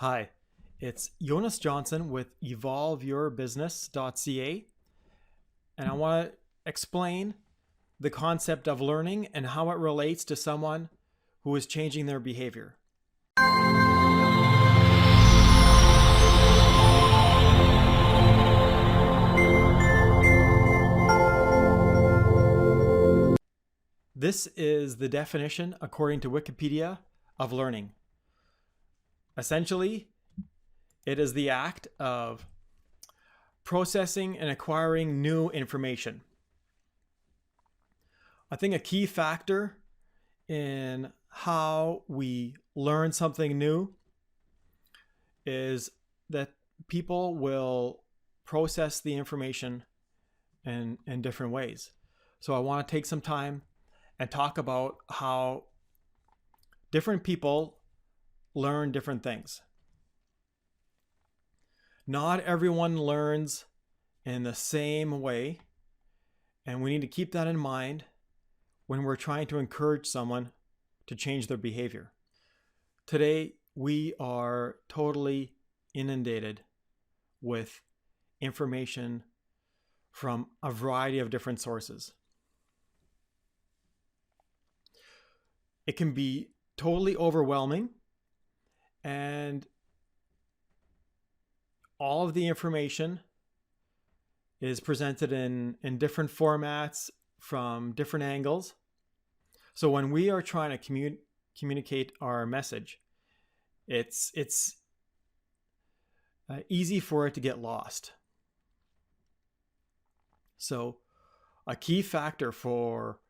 Hi, it's Jonas Johnson with evolveyourbusiness.ca, and I want to explain the concept of learning and how it relates to someone who is changing their behavior. This is the definition, according to Wikipedia, of learning. Essentially, it is the act of processing and acquiring new information. I think a key factor in how we learn something new is that people will process the information in different ways. So I want to take some time and talk about how different people learn different things. Not everyone learns in the same way, and we need to keep that in mind when we're trying to encourage someone to change their behavior. Today, we are totally inundated with information from a variety of different sources. It can be totally overwhelming, and all of the information is presented in different formats from different angles. So when we are trying to communicate our message, it's easy for it to get lost. So a key factor for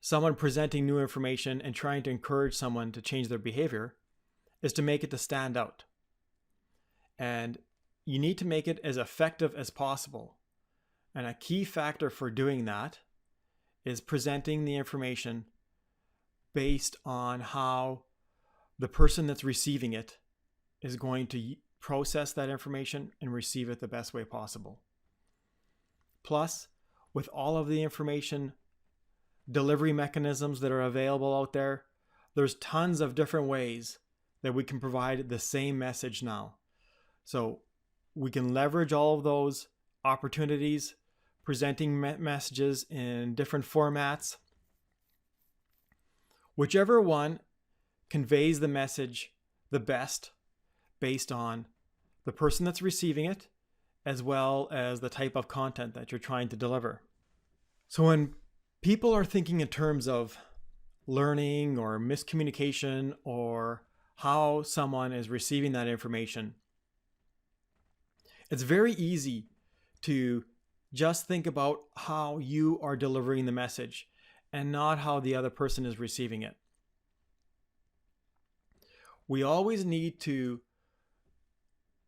someone presenting new information and trying to encourage someone to change their behavior is to make it to stand out. And you need to make it as effective as possible. And a key factor for doing that is presenting the information based on how the person that's receiving it is going to process that information and receive it the best way possible. Plus, with all of the information delivery mechanisms that are available out there, there's tons of different ways that we can provide the same message now. So we can leverage all of those opportunities, presenting messages in different formats. Whichever one conveys the message the best based on the person that's receiving it, as well as the type of content that you're trying to deliver. So when people are thinking in terms of learning or miscommunication or how someone is receiving that information, it's very easy to just think about how you are delivering the message and not how the other person is receiving it. We always need to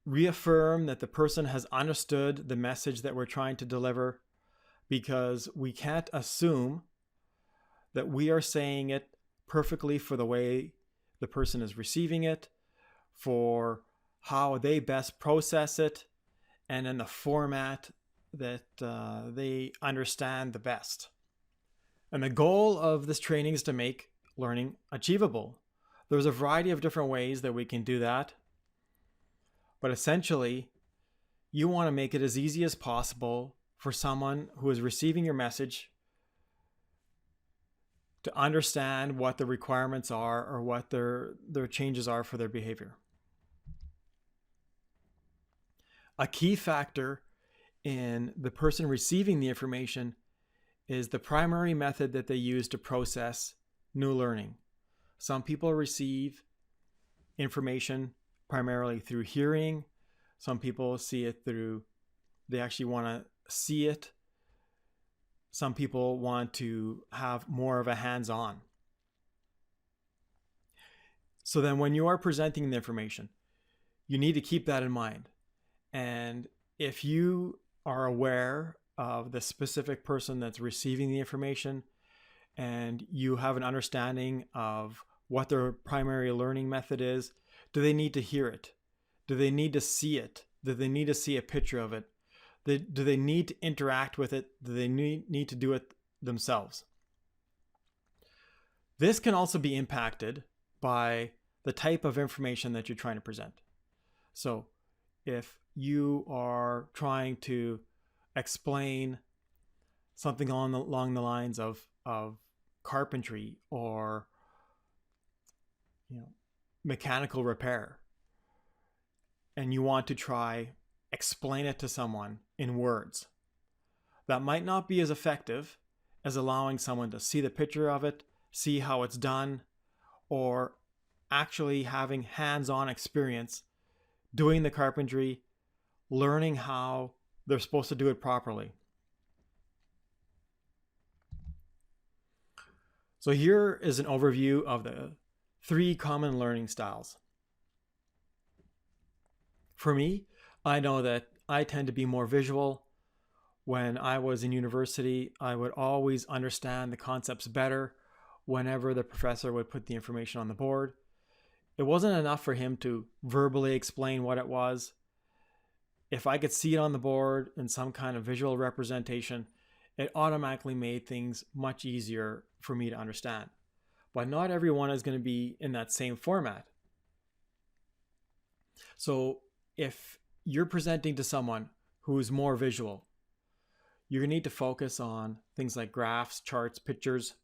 reaffirm that the person has understood the message that we're trying to deliver, because we can't assume that we are saying it perfectly for the way the person is receiving it, for how they best process it, and in the format that they understand the best. And the goal of this training is to make learning achievable. There's a variety of different ways that we can do that. But essentially, you want to make it as easy as possible for someone who is receiving your message to understand what the requirements are or what their changes are for their behavior. A key factor in the person receiving the information is the primary method that they use to process new learning. Some people receive information primarily through hearing. Some people see it through, they actually want to see it. Some people want to have more of a hands-on. So then when you are presenting the information, you need to keep that in mind. And if you are aware of the specific person that's receiving the information and you have an understanding of what their primary learning method is, do they need to hear it? Do they need to see it? Do they need to see a picture of it? Do they need to interact with it? Do they need to do it themselves? This can also be impacted by the type of information that you're trying to present. So if you are trying to explain something along the lines of carpentry or mechanical repair, and you want to try explain it to someone in words, that might not be as effective as allowing someone to see the picture of it, see how it's done, or actually having hands-on experience doing the carpentry, learning how they're supposed to do it properly. So here is an overview of the 3 common learning styles. For me, I know that I tend to be more visual. When I was in university, I would always understand the concepts better whenever the professor would put the information on the board. It wasn't enough for him to verbally explain what it was. If I could see it on the board in some kind of visual representation, it automatically made things much easier for me to understand. But not everyone is going to be in that same format. So if you're presenting to someone who is more visual, you're going to need to focus on things like graphs, charts, pictures,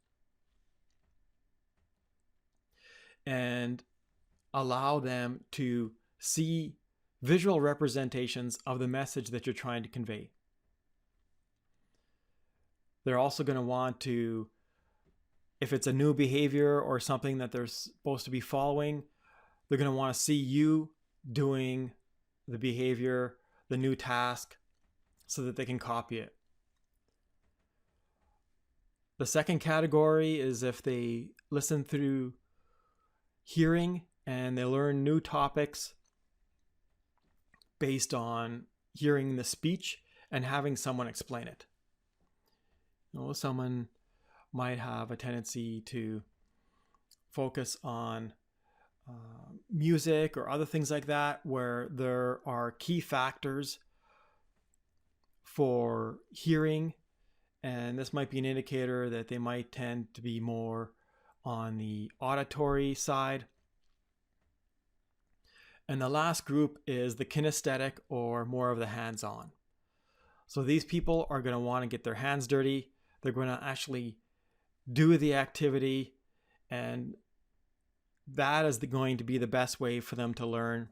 and allow them to see visual representations of the message that you're trying to convey. They're also going to want to, if it's a new behavior or something that they're supposed to be following, they're going to want to see you doing the behavior, the new task, so that they can copy it. The second category is if they listen through hearing and they learn new topics based on hearing the speech and having someone explain it. Someone might have a tendency to focus on music or other things like that, where there are key factors for hearing, and this might be an indicator that they might tend to be more on the auditory side. And the last group is the kinesthetic, or more of the hands-on. So these people are going to want to get their hands dirty. They're going to actually do the activity, and that is going to be the best way for them to learn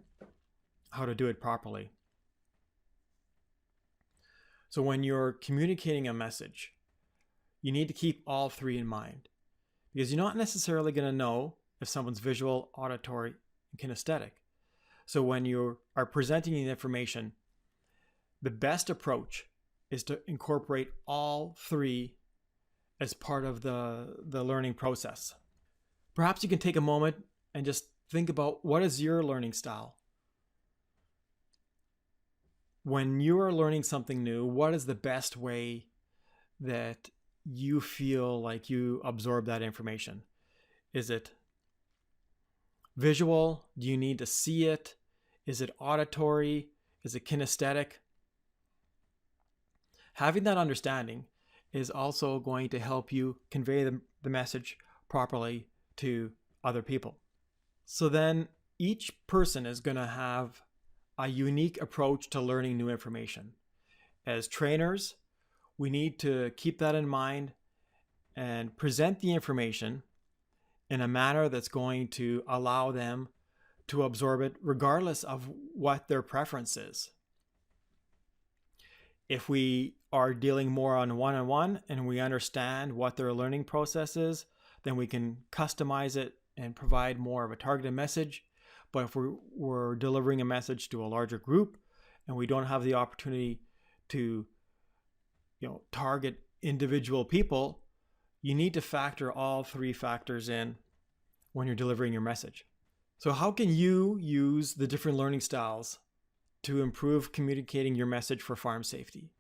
how to do it properly. So when you're communicating a message, you need to keep all 3 in mind, because you're not necessarily going to know if someone's visual, auditory, and kinesthetic. So when you are presenting the information, the best approach is to incorporate all 3 as part of the learning process. Perhaps you can take a moment and just think about, what is your learning style? When you are learning something new, what is the best way that you feel like you absorb that information? Is it visual? Do you need to see it? Is it auditory? Is it kinesthetic? Having that understanding is also going to help you convey the message properly to other people. So then each person is going to have a unique approach to learning new information. As trainers, we need to keep that in mind and present the information in a manner that's going to allow them to absorb it regardless of what their preference is. If we are dealing more on one-on-one and we understand what their learning process is, then we can customize it and provide more of a targeted message. But if we're delivering a message to a larger group and we don't have the opportunity to target individual people, you need to factor all 3 factors in when you're delivering your message. So how can you use the different learning styles to improve communicating your message for farm safety?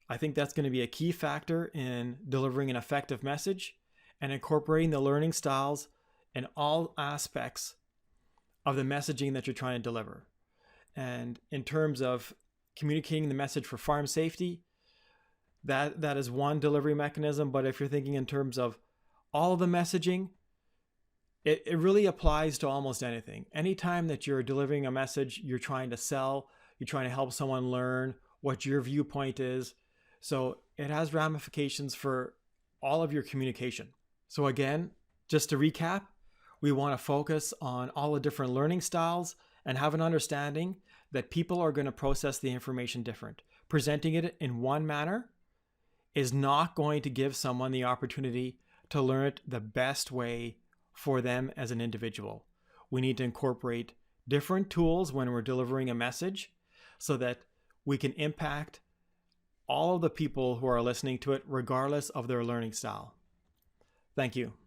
I think that's going to be a key factor in delivering an effective message and incorporating the learning styles in all aspects of the messaging that you're trying to deliver. And in terms of communicating the message for farm safety, that is one delivery mechanism. But if you're thinking in terms of all of the messaging, It really applies to almost anything. Anytime that you're delivering a message, you're trying to sell, you're trying to help someone learn what your viewpoint is. So it has ramifications for all of your communication. So again, just to recap, we want to focus on all the different learning styles and have an understanding that people are going to process the information different. Presenting it in one manner is not going to give someone the opportunity to learn it the best way for them as an individual. We need to incorporate different tools when we're delivering a message so that we can impact all of the people who are listening to it regardless of their learning style. Thank you.